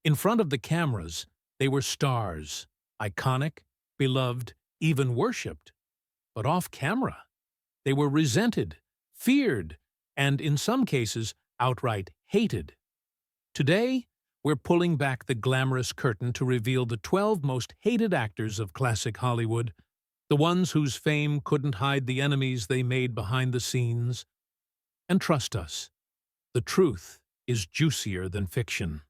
In front of the cameras, they were stars, iconic, beloved, even worshipped. But off camera, they were resented, feared, and in some cases, outright hated. Today, we're pulling back the glamorous curtain to reveal the 12 most hated actors of classic Hollywood, the ones whose fame couldn't hide the enemies they made behind the scenes. And trust us, the truth is juicier than fiction.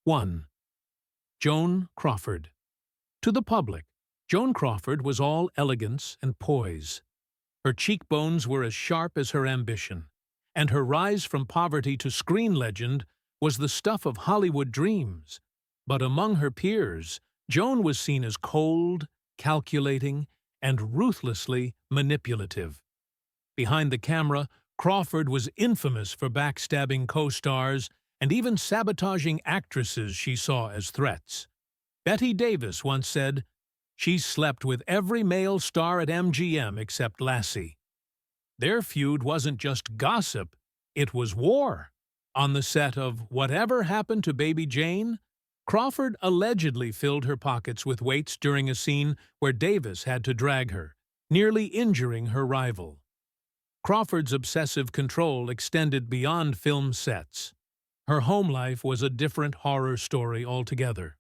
1. Joan Crawford. To the public, Joan Crawford was all elegance and poise. Her cheekbones were as sharp as her ambition, and her rise from poverty to screen legend was the stuff of Hollywood dreams. But among her peers, Joan was seen as cold, calculating, and ruthlessly manipulative. Behind the camera, Crawford was infamous for backstabbing co-stars and even sabotaging actresses she saw as threats. Bette Davis once said, "She slept with every male star at MGM except Lassie." Their feud wasn't just gossip, it was war. On the set of Whatever Happened to Baby Jane, Crawford allegedly filled her pockets with weights during a scene where Davis had to drag her, nearly injuring her rival. Crawford's obsessive control extended beyond film sets. Her home life was a different horror story altogether.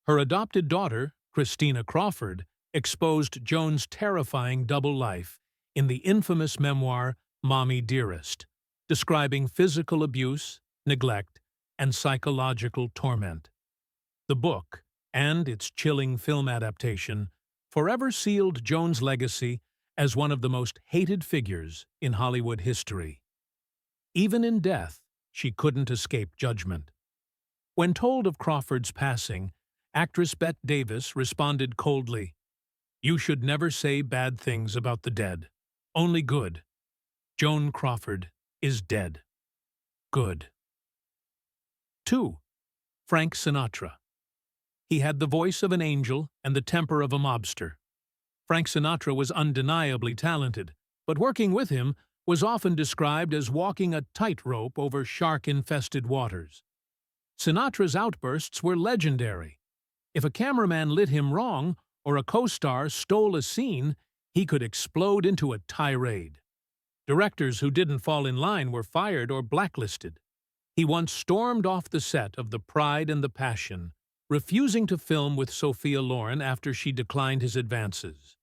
Her adopted daughter, Christina Crawford, exposed Joan's terrifying double life in the infamous memoir Mommy Dearest, describing physical abuse, neglect, and psychological torment. The book, and its chilling film adaptation, forever sealed Joan's legacy as one of the most hated figures in Hollywood history. Even in death, she couldn't escape judgment. When told of Crawford's passing, actress Bette Davis responded coldly, "You should never say bad things about the dead, only good. Joan Crawford is dead. Good." 2. Frank Sinatra. He had the voice of an angel and the temper of a mobster. Frank Sinatra was undeniably talented, but working with him was often described as walking a tightrope over shark-infested waters. Sinatra's outbursts were legendary. If a cameraman lit him wrong or a co-star stole a scene, he could explode into a tirade. Directors who didn't fall in line were fired or blacklisted. He once stormed off the set of The Pride and the Passion, refusing to film with Sophia Loren after she declined his advances.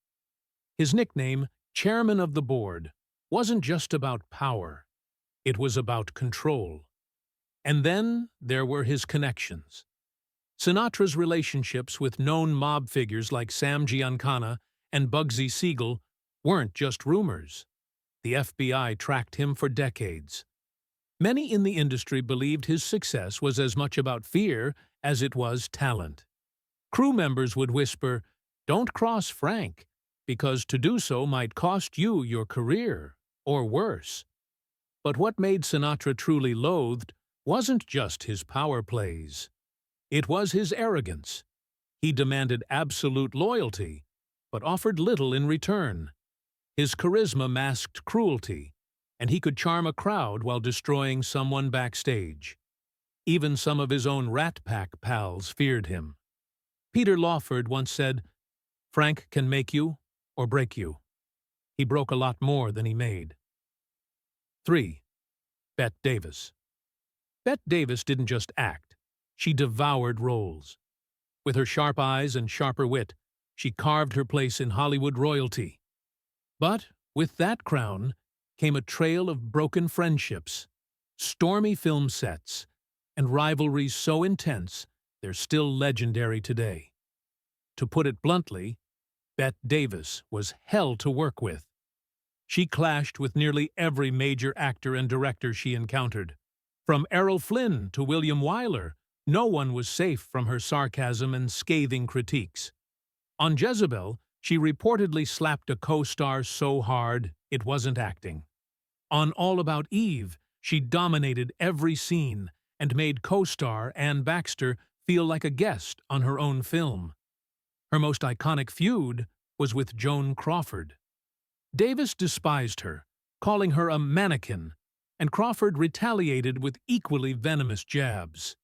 His nickname, Chairman of the Board, wasn't just about power. It was about control. And then there were his connections. Sinatra's relationships with known mob figures like Sam Giancana and Bugsy Siegel weren't just rumors. The FBI tracked him for decades. Many in the industry believed his success was as much about fear as it was talent. Crew members would whisper, "Don't cross Frank, because to do so might cost you your career, or worse." But what made Sinatra truly loathed wasn't just his power plays. It was his arrogance. He demanded absolute loyalty, but offered little in return. His charisma masked cruelty, and he could charm a crowd while destroying someone backstage. Even some of his own Rat Pack pals feared him. Peter Lawford once said, "Frank can make you or break you." He broke a lot more than he made. 3. Bette Davis. Bette Davis didn't just act. She devoured roles. With her sharp eyes and sharper wit, she carved her place in Hollywood royalty. But with that crown came a trail of broken friendships, stormy film sets, and rivalries so intense they're still legendary today. To put it bluntly, Bette Davis was hell to work with. She clashed with nearly every major actor and director she encountered. From Errol Flynn to William Wyler, no one was safe from her sarcasm and scathing critiques. On Jezebel, she reportedly slapped a co-star so hard it wasn't acting. On All About Eve, she dominated every scene and made co-star Ann Baxter feel like a guest on her own film. Her most iconic feud was with Joan Crawford. Davis despised her, calling her a mannequin, and Crawford retaliated with equally venomous jabs.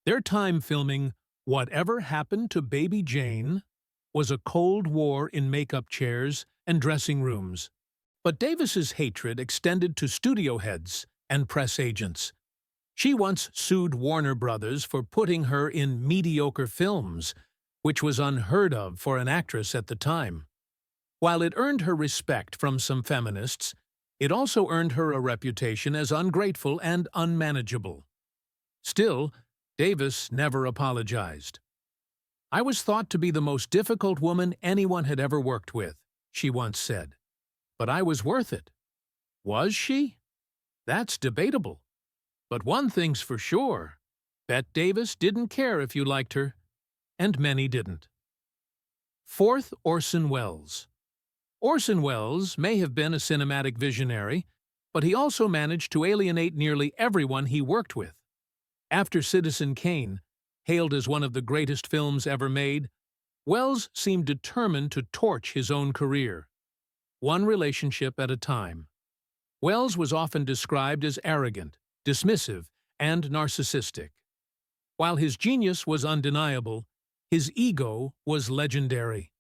Their time filming Whatever Happened to Baby Jane was a cold war in makeup chairs and dressing rooms. But Davis's hatred extended to studio heads and press agents. She once sued Warner Brothers for putting her in mediocre films, which was unheard of for an actress at the time. While it earned her respect from some feminists, it also earned her a reputation as ungrateful and unmanageable. Still, Davis never apologized. "I was thought to be the most difficult woman anyone had ever worked with," she once said. "But I was worth it." Was she? That's debatable. But one thing's for sure, Bette Davis didn't care if you liked her, and many didn't. Fourth, Orson Welles. Orson Welles may have been a cinematic visionary, but he also managed to alienate nearly everyone he worked with. After Citizen Kane, hailed as one of the greatest films ever made, Welles seemed determined to torch his own career, one relationship at a time. Welles was often described as arrogant, dismissive, and narcissistic. While his genius was undeniable, his ego was legendary.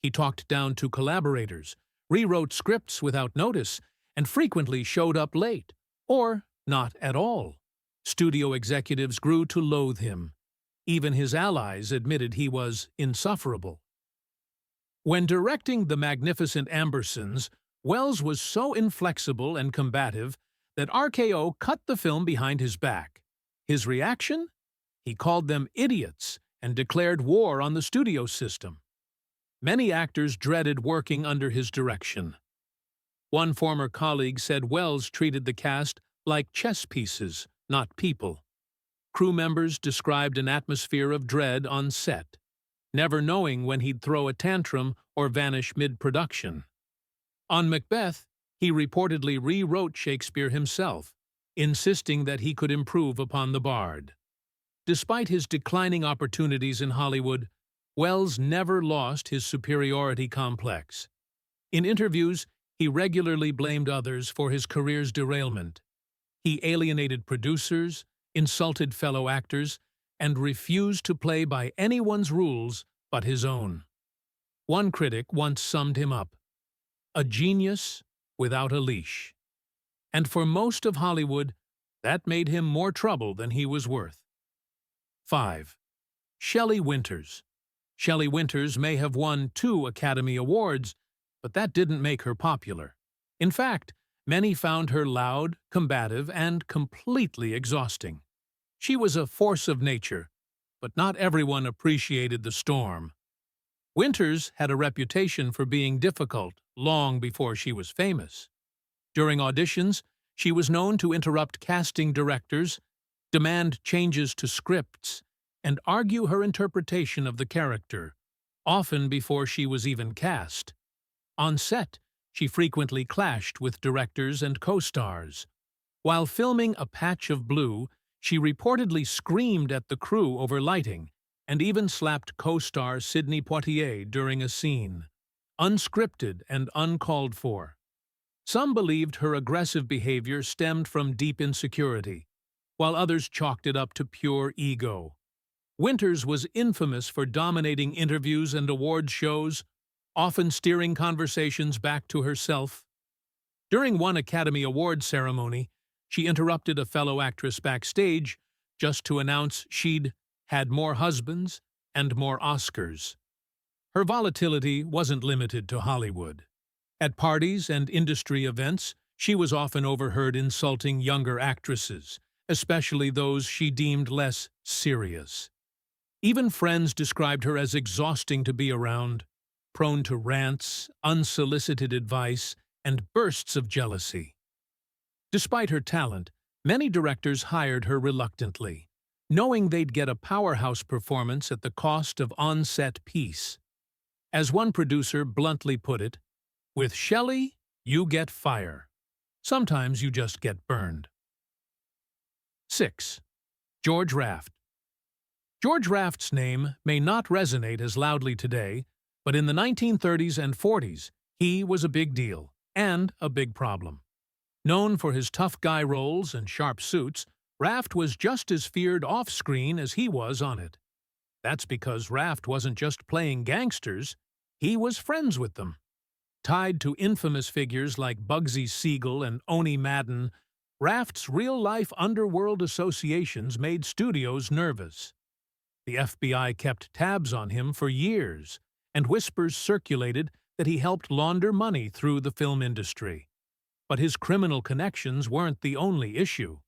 He talked down to collaborators, rewrote scripts without notice, and frequently showed up late, or not at all. Studio executives grew to loathe him. Even his allies admitted he was insufferable. When directing The Magnificent Ambersons, Welles was so inflexible and combative that RKO cut the film behind his back. His reaction? He called them idiots and declared war on the studio system. Many actors dreaded working under his direction. One former colleague said Welles treated the cast like chess pieces, not people. Crew members described an atmosphere of dread on set, never knowing when he'd throw a tantrum or vanish mid-production. On Macbeth, he reportedly rewrote Shakespeare himself, insisting that he could improve upon the bard. Despite his declining opportunities in Hollywood, Welles never lost his superiority complex. In interviews, he regularly blamed others for his career's derailment. He alienated producers, insulted fellow actors, and refused to play by anyone's rules but his own. One critic once summed him up: "A genius without a leash." And for most of Hollywood, that made him more trouble than he was worth. 5. Shelly Winters. Shelly Winters may have won 2 Academy Awards, but that didn't make her popular. In fact, many found her loud, combative, and completely exhausting. She was a force of nature, but not everyone appreciated the storm. Winters had a reputation for being difficult long before she was famous. During auditions, she was known to interrupt casting directors, demand changes to scripts, and argue her interpretation of the character, often before she was even cast. On set, she frequently clashed with directors and co-stars. While filming A Patch of Blue, she reportedly screamed at the crew over lighting and even slapped co-star Sidney Poitier during a scene, unscripted and uncalled for. Some believed her aggressive behavior stemmed from deep insecurity, while others chalked it up to pure ego. Winters was infamous for dominating interviews and awards shows, often steering conversations back to herself. During one Academy Awards ceremony, she interrupted a fellow actress backstage just to announce she'd had more husbands and more Oscars. Her volatility wasn't limited to Hollywood. At parties and industry events, she was often overheard insulting younger actresses, especially those she deemed less serious. Even friends described her as exhausting to be around, prone to rants, unsolicited advice, and bursts of jealousy. Despite her talent, many directors hired her reluctantly, knowing they'd get a powerhouse performance at the cost of on-set peace. As one producer bluntly put it, "With Shelley, you get fire. Sometimes you just get burned." 6. George Raft. George Raft's name may not resonate as loudly today, but in the 1930s and 40s, he was a big deal and a big problem. Known for his tough guy roles and sharp suits, Raft was just as feared off-screen as he was on it. That's because Raft wasn't just playing gangsters, he was friends with them. Tied to infamous figures like Bugsy Siegel and Oni Madden, Raft's real-life underworld associations made studios nervous. The FBI kept tabs on him for years, and whispers circulated that he helped launder money through the film industry. But his criminal connections weren't the only issue.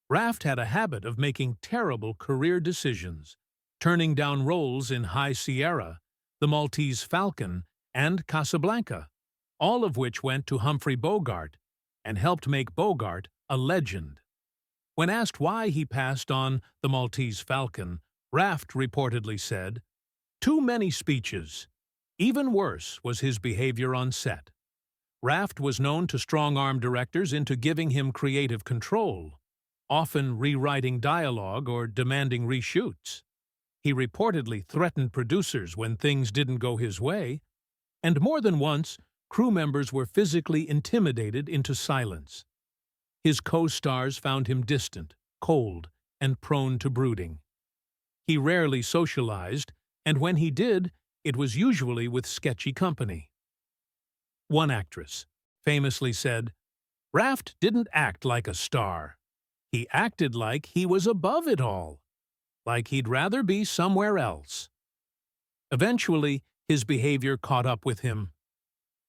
Raft had a habit of making terrible career decisions, turning down roles in High Sierra, The Maltese Falcon, and Casablanca, all of which went to Humphrey Bogart and helped make Bogart a legend. When asked why he passed on The Maltese Falcon, Raft reportedly said, "Too many speeches." Even worse was his behavior on set. Raft was known to strong-arm directors into giving him creative control, often rewriting dialogue or demanding reshoots. He reportedly threatened producers when things didn't go his way, and more than once, crew members were physically intimidated into silence. His co-stars found him distant, cold, and prone to brooding. He rarely socialized, and when he did, it was usually with sketchy company. One actress famously said, "Raft didn't act like a star. He acted like he was above it all, like he'd rather be somewhere else." Eventually, his behavior caught up with him.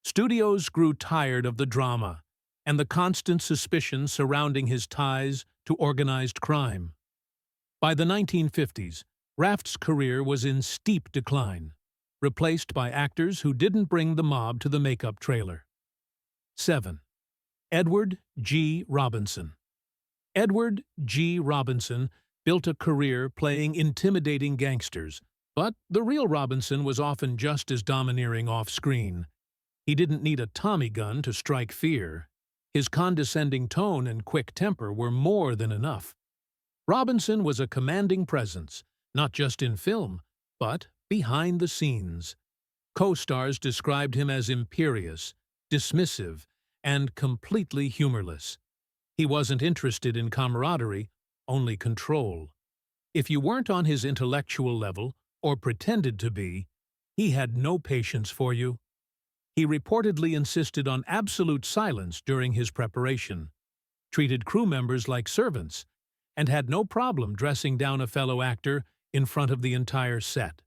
Studios grew tired of the drama and the constant suspicion surrounding his ties to organized crime. By the 1950s, Raft's career was in steep decline, replaced by actors who didn't bring the mob to the makeup trailer. 7. Edward G. Robinson. Edward G. Robinson built a career playing intimidating gangsters, but the real Robinson was often just as domineering off-screen. He didn't need a Tommy gun to strike fear. His condescending tone and quick temper were more than enough. Robinson was a commanding presence, not just in film, but behind the scenes. Co-stars described him as imperious, dismissive, and completely humorless. He wasn't interested in camaraderie, only control. If you weren't on his intellectual level, or pretended to be, he had no patience for you. He reportedly insisted on absolute silence during his preparation, treated crew members like servants, and had no problem dressing down a fellow actor in front of the entire set.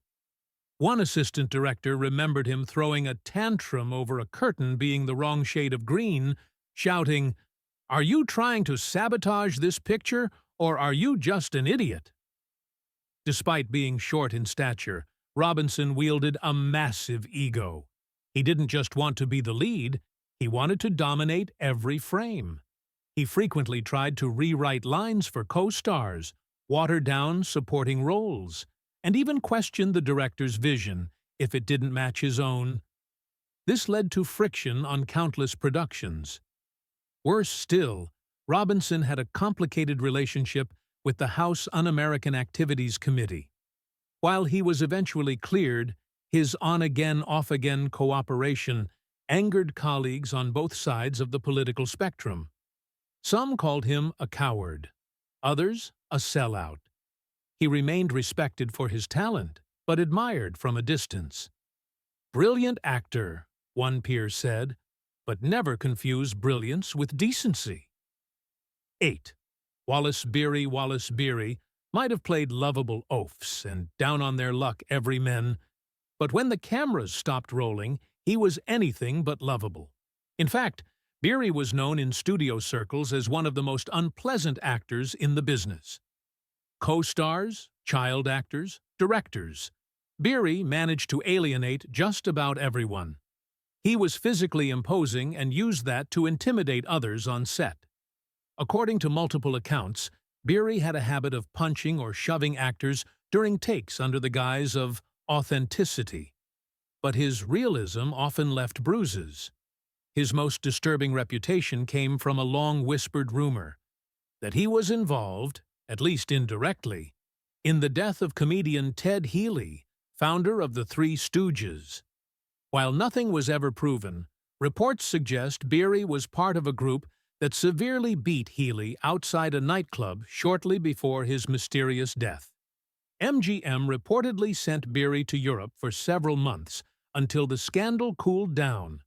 One assistant director remembered him throwing a tantrum over a curtain being the wrong shade of green, shouting, "Are you trying to sabotage this picture, or are you just an idiot?" Despite being short in stature, Robinson wielded a massive ego. He didn't just want to be the lead, he wanted to dominate every frame. He frequently tried to rewrite lines for co-stars, water down supporting roles, and even questioned the director's vision if it didn't match his own. This led to friction on countless productions. Worse still, Robinson had a complicated relationship with the House Un-American Activities Committee. While he was eventually cleared, his on-again, off-again cooperation angered colleagues on both sides of the political spectrum. Some called him a coward, others a sellout. He remained respected for his talent, but admired from a distance. "Brilliant actor," one peer said, but never confuse brilliance with decency. 8. Wallace Beery. Wallace Beery might have played lovable oafs and down-on-their-luck everymen, but when the cameras stopped rolling, he was anything but lovable. In fact, Beery was known in studio circles as one of the most unpleasant actors in the business. Co-stars, child actors, directors. Beery managed to alienate just about everyone. He was physically imposing and used that to intimidate others on set. According to multiple accounts, Beery had a habit of punching or shoving actors during takes under the guise of authenticity. But his realism often left bruises. His most disturbing reputation came from a long-whispered rumor that he was involved, at least indirectly, in the death of comedian Ted Healy, founder of the Three Stooges. While nothing was ever proven, reports suggest Beery was part of a group that severely beat Healy outside a nightclub shortly before his mysterious death. MGM reportedly sent Beery to Europe for several months until the scandal cooled down.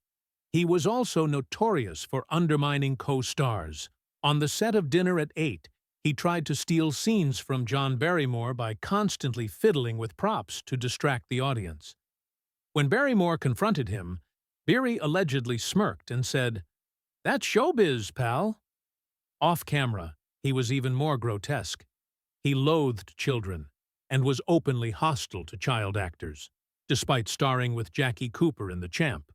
He was also notorious for undermining co-stars. On the set of Dinner at 8, he tried to steal scenes from John Barrymore by constantly fiddling with props to distract the audience. When Barrymore confronted him, Beery allegedly smirked and said, "That's showbiz, pal." Off camera, he was even more grotesque. He loathed children and was openly hostile to child actors, despite starring with Jackie Cooper in The Champ.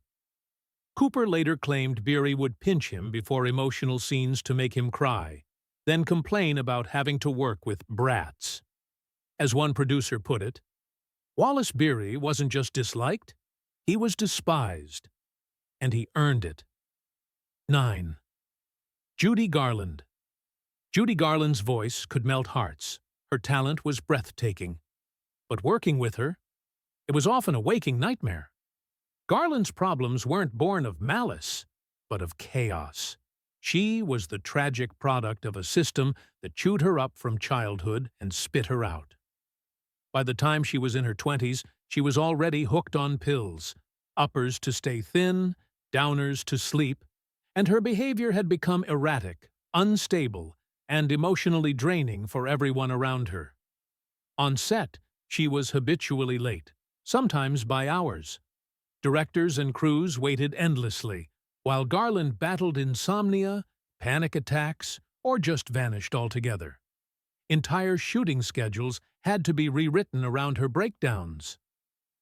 Cooper later claimed Beery would pinch him before emotional scenes to make him cry, then complain about having to work with brats. As one producer put it, Wallace Beery wasn't just disliked, he was despised, and he earned it. 9. Judy Garland. Judy Garland's voice could melt hearts. Her talent was breathtaking. But working with her, it was often a waking nightmare. Garland's problems weren't born of malice, but of chaos. She was the tragic product of a system that chewed her up from childhood and spit her out. By the time she was in her 20s, she was already hooked on pills, uppers to stay thin, downers to sleep, and her behavior had become erratic, unstable, and emotionally draining for everyone around her. On set, she was habitually late, sometimes by hours. Directors and crews waited endlessly, while Garland battled insomnia, panic attacks, or just vanished altogether. Entire shooting schedules had to be rewritten around her breakdowns.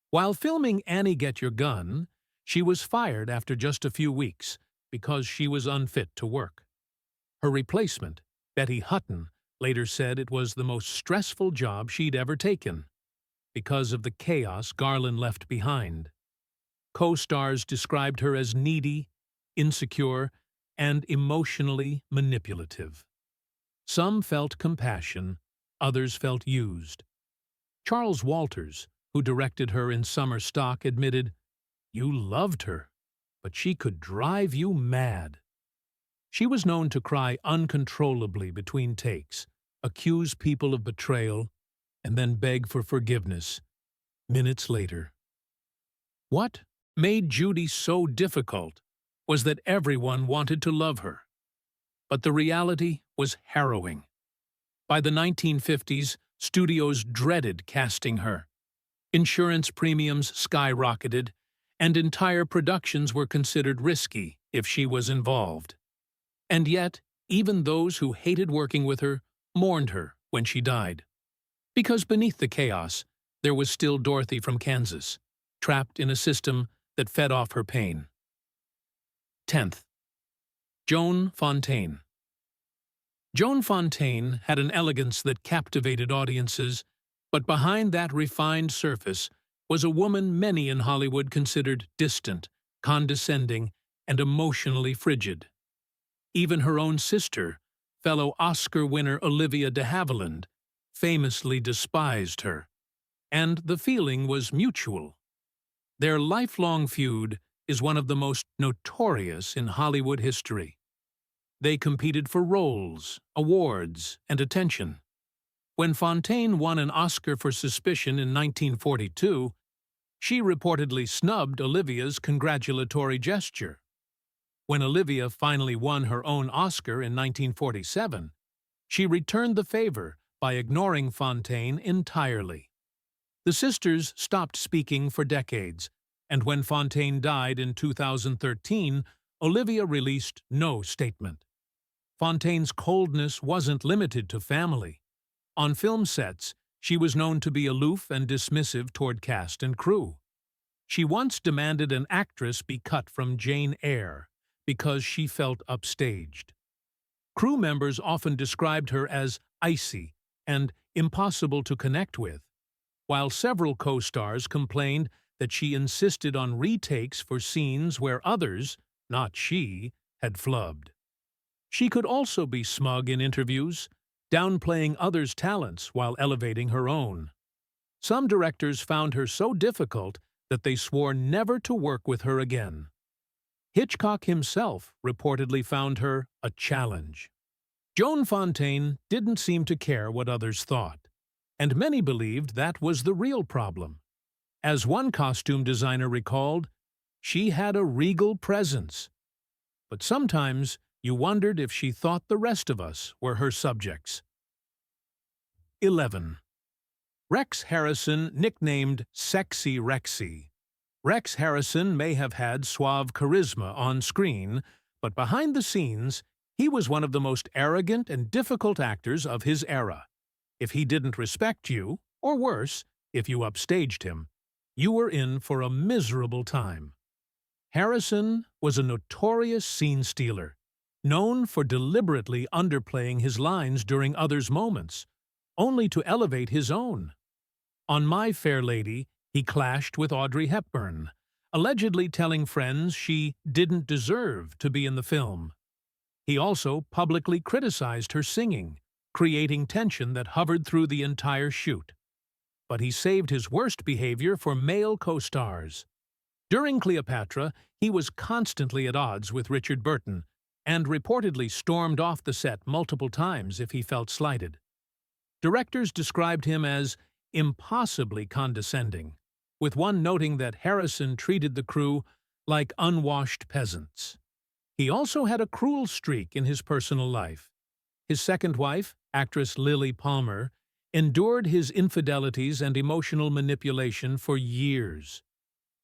While filming Annie Get Your Gun, she was fired after just a few weeks because she was unfit to work. Her replacement, Betty Hutton, later said it was the most stressful job she'd ever taken, because of the chaos Garland left behind. Co-stars described her as needy, insecure, and emotionally manipulative. Some felt compassion, others felt used. Charles Walters, who directed her in Summer Stock, admitted, "You loved her, but she could drive you mad." She was known to cry uncontrollably between takes, accuse people of betrayal, and then beg for forgiveness minutes later. What made Judy so difficult was that everyone wanted to love her. But the reality was harrowing. By the 1950s, studios dreaded casting her. Insurance premiums skyrocketed, and entire productions were considered risky if she was involved. And yet, even those who hated working with her mourned her when she died. Because beneath the chaos, there was still Dorothy from Kansas, trapped in a system that fed off her pain. 10th. Joan Fontaine. Joan Fontaine had an elegance that captivated audiences, but behind that refined surface was a woman many in Hollywood considered distant, condescending, and emotionally frigid. Even her own sister, fellow Oscar winner Olivia de Havilland, famously despised her, and the feeling was mutual. Their lifelong feud is one of the most notorious in Hollywood history. They competed for roles, awards, and attention. When Fontaine won an Oscar for Suspicion in 1942, she reportedly snubbed Olivia's congratulatory gesture. When Olivia finally won her own Oscar in 1947, she returned the favor by ignoring Fontaine entirely. The sisters stopped speaking for decades, and when Fontaine died in 2013, Olivia released no statement. Fontaine's coldness wasn't limited to family. On film sets, she was known to be aloof and dismissive toward cast and crew. She once demanded an actress be cut from Jane Eyre because she felt upstaged. Crew members often described her as icy and impossible to connect with, while several co-stars complained that she insisted on retakes for scenes where others, not she, had flubbed. She could also be smug in interviews, downplaying others' talents while elevating her own. Some directors found her so difficult that they swore never to work with her again. Hitchcock himself reportedly found her a challenge. Joan Fontaine didn't seem to care what others thought, and many believed that was the real problem. As one costume designer recalled, she had a regal presence. But sometimes you wondered if she thought the rest of us were her subjects. 11. Rex Harrison, nicknamed Sexy Rexy. Rex Harrison may have had suave charisma on screen, but behind the scenes, he was one of the most arrogant and difficult actors of his era. If he didn't respect you, or worse, if you upstaged him, you were in for a miserable time. Harrison was a notorious scene stealer, known for deliberately underplaying his lines during others' moments, only to elevate his own. On My Fair Lady, he clashed with Audrey Hepburn, allegedly telling friends she didn't deserve to be in the film. He also publicly criticized her singing, creating tension that hovered through the entire shoot. But he saved his worst behavior for male co-stars. During Cleopatra, he was constantly at odds with Richard Burton and reportedly stormed off the set multiple times if he felt slighted. Directors described him as impossibly condescending, with one noting that Harrison treated the crew like unwashed peasants. He also had a cruel streak in his personal life. His second wife, actress Lily Palmer, endured his infidelities and emotional manipulation for years.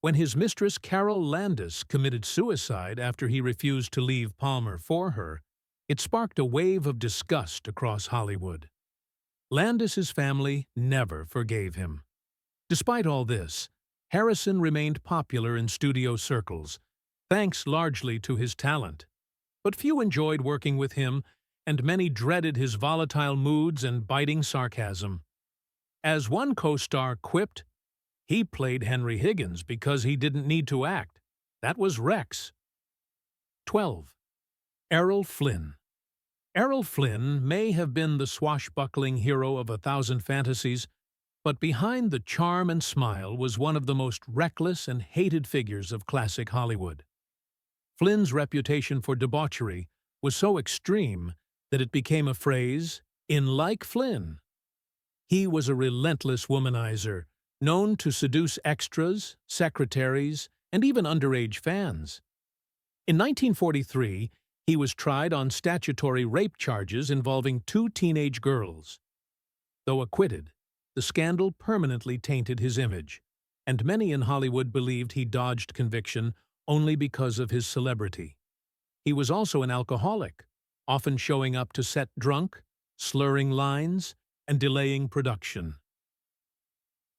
When his mistress Carol Landis committed suicide after he refused to leave Palmer for her, it sparked a wave of disgust across Hollywood. Landis's family never forgave him. Despite all this, Harrison remained popular in studio circles, thanks largely to his talent. But few enjoyed working with him, and many dreaded his volatile moods and biting sarcasm. As one co-star quipped, he played Henry Higgins because he didn't need to act. That was Rex. 12. Errol Flynn. Errol Flynn may have been the swashbuckling hero of 1,000 fantasies, but behind the charm and smile was one of the most reckless and hated figures of classic Hollywood. Flynn's reputation for debauchery was so extreme that it became a phrase, "in like Flynn." He was a relentless womanizer, known to seduce extras, secretaries, and even underage fans. In 1943, he was tried on statutory rape charges involving 2 teenage girls. Though acquitted, the scandal permanently tainted his image, and many in Hollywood believed he dodged conviction only because of his celebrity. He was also an alcoholic, often showing up to set drunk, slurring lines, and delaying production.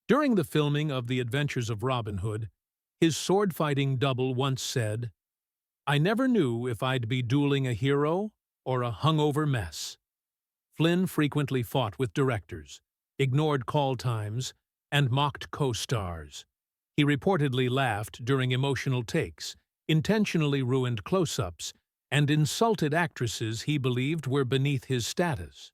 During the filming of The Adventures of Robin Hood, his sword-fighting double once said, "I never knew if I'd be dueling a hero or a hungover mess." Flynn frequently fought with directors, ignored call times, and mocked co-stars. He reportedly laughed during emotional takes, intentionally ruined close-ups, and insulted actresses he believed were beneath his status.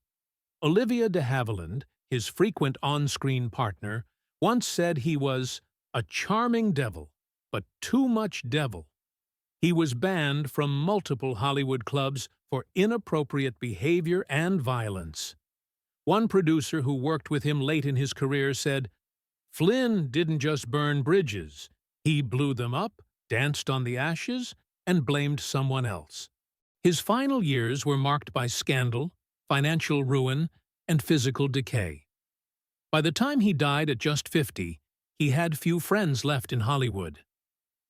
Olivia de Havilland, his frequent on-screen partner, once said he was a charming devil, but too much devil. He was banned from multiple Hollywood clubs for inappropriate behavior and violence. One producer who worked with him late in his career said, "Flynn didn't just burn bridges. He blew them up, danced on the ashes, and blamed someone else." His final years were marked by scandal, financial ruin, and physical decay. By the time he died at just 50, he had few friends left in Hollywood.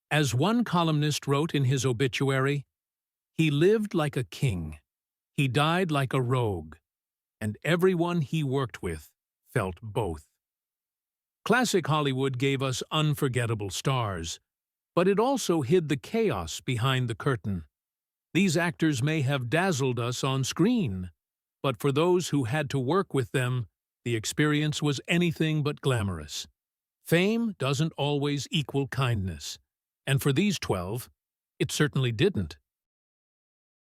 As one columnist wrote in his obituary, "He lived like a king. He died like a rogue. And everyone he worked with felt both." Classic Hollywood gave us unforgettable stars, but it also hid the chaos behind the curtain. These actors may have dazzled us on screen, but for those who had to work with them, the experience was anything but glamorous. Fame doesn't always equal kindness, and for these 12, it certainly didn't.